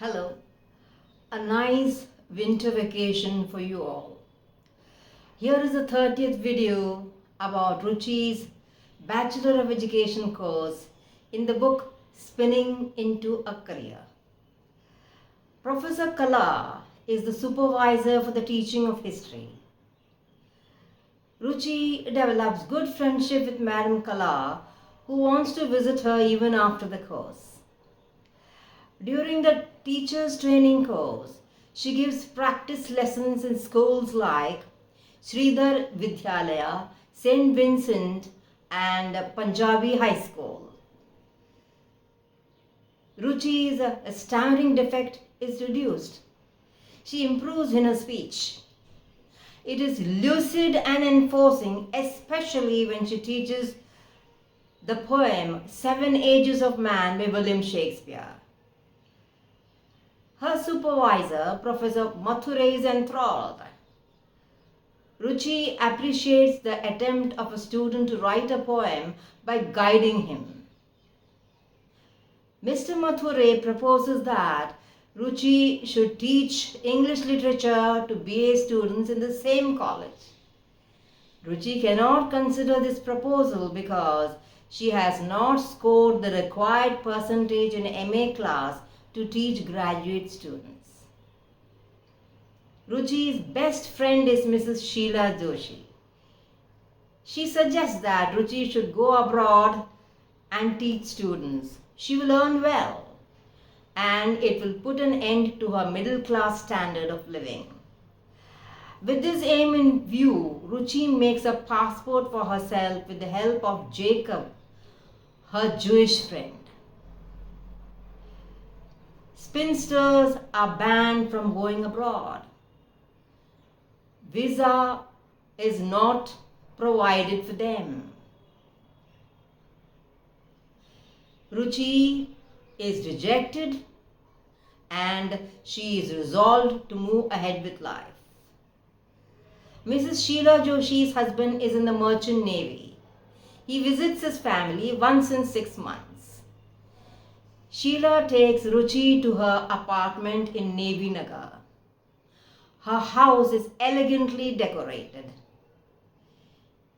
Hello, a nice winter vacation for you all. Here is the 30th video about Ruchi's Bachelor of Education course in the book Spinning into a Career. Professor Kala is the supervisor for the teaching of history. Ruchi develops good friendship with Madam Kala, who wants to visit her even after the course. During the teacher's training course, she gives practice lessons in schools like Sridhar Vidyalaya, St. Vincent and Punjabi High School. Ruchi's stammering defect is reduced. She improves in her speech. It is lucid and enforcing, especially when she teaches the poem Seven Ages of Man by William Shakespeare. Her supervisor, Professor Mathure, is enthralled. Ruchi appreciates the attempt of a student to write a poem by guiding him. Mr. Mathure proposes that Ruchi should teach English literature to BA students in the same college. Ruchi cannot consider this proposal because she has not scored the required percentage in MA class to teach graduate students. Ruchi's best friend is Mrs. Sheila Joshi. She suggests that Ruchi should go abroad and teach students. She will earn well, and it will put an end to her middle class standard of living. With this aim in view, Ruchi makes a passport for herself with the help of Jacob, her Jewish friend. Spinsters are banned from going abroad. Visa is not provided for them. Ruchi is rejected and she is resolved to move ahead with life. Mrs. Sheila Joshi's husband is in the Merchant Navy. He visits his family once in 6 months. Sheila takes Ruchi to her apartment in Navy Nagar. Her house is elegantly decorated.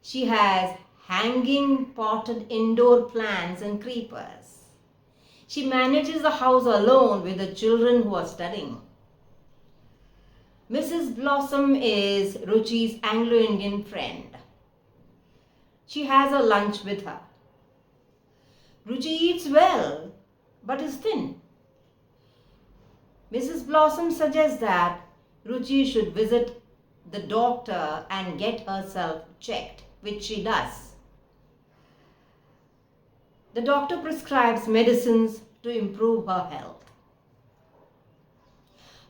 She has hanging potted indoor plants and creepers. She manages the house alone with the children who are studying. Mrs. Blossom is Ruchi's Anglo-Indian friend. She has a lunch with her. Ruchi eats well, but is thin. Mrs. Blossom suggests that Ruchi should visit the doctor and get herself checked, which she does. The doctor prescribes medicines to improve her health.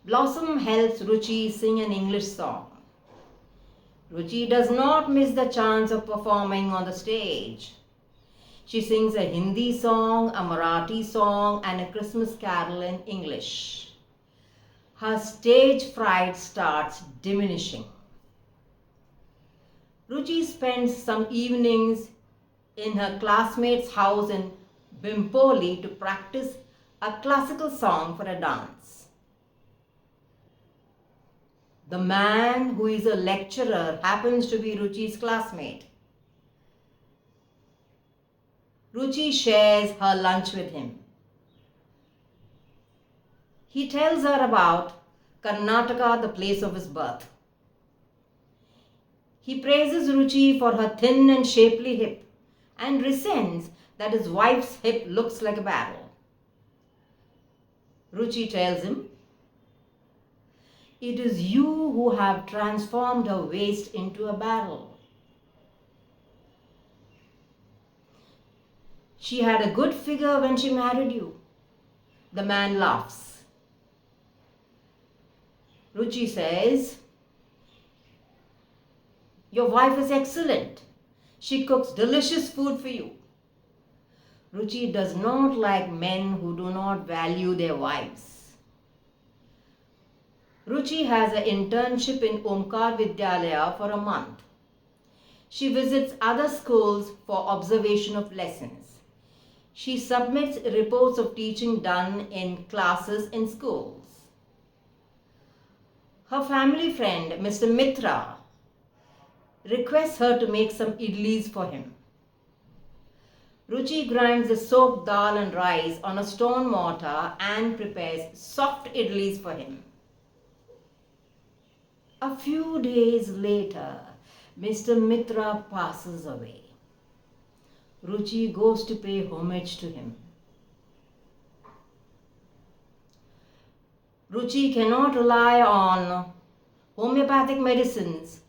Blossom helps Ruchi sing an English song. Ruchi does not miss the chance of performing on the stage. She sings a Hindi song, a Marathi song, and a Christmas carol in English. Her stage fright starts diminishing. Ruchi spends some evenings in her classmate's house in Bimpoli to practice a classical song for a dance. The man who is a lecturer happens to be Ruchi's classmate. Ruchi shares her lunch with him. He tells her about Karnataka, the place of his birth. He praises Ruchi for her thin and shapely hip and resents that his wife's hip looks like a barrel. Ruchi tells him, "It is you who have transformed her waist into a barrel. She had a good figure when she married you." The man laughs. Ruchi says, "Your wife is excellent. She cooks delicious food for you." Ruchi does not like men who do not value their wives. Ruchi has an internship in Omkar Vidyalaya for a month. She visits other schools for observation of lessons. She submits reports of teaching done in classes in schools. Her family friend, Mr. Mitra, requests her to make some idlis for him. Ruchi grinds the soaked dal and rice on a stone mortar and prepares soft idlis for him. A few days later, Mr. Mitra passes away. Ruchi goes to pay homage to him. Ruchi cannot rely on homeopathic medicines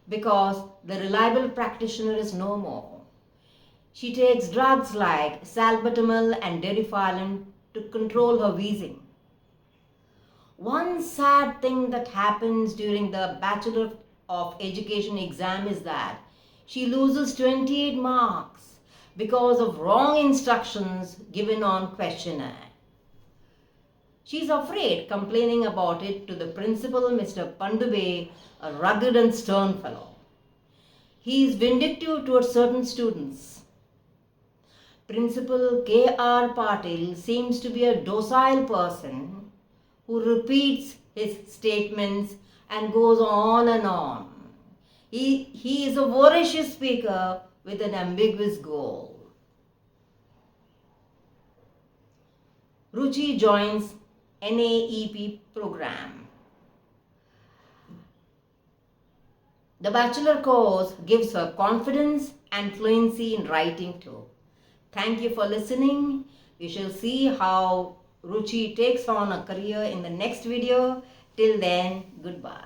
because the reliable practitioner is no more. She takes drugs like salbutamol and Deriphyllin to control her wheezing. One sad thing that happens during the Bachelor of Education exam is that she loses 28 marks because of wrong instructions given on questionnaire. She is afraid complaining about it to the principal, Mr. Pandube, a rugged and stern fellow. He is vindictive towards certain students. Principal K.R. Patil seems to be a docile person who repeats his statements and goes on and on. He is a voracious speaker with an ambiguous goal. Ruchi joins NAEP program. The bachelor course gives her confidence and fluency in writing too. Thank you for listening. We shall see how Ruchi takes on a career in the next video. Till then, goodbye.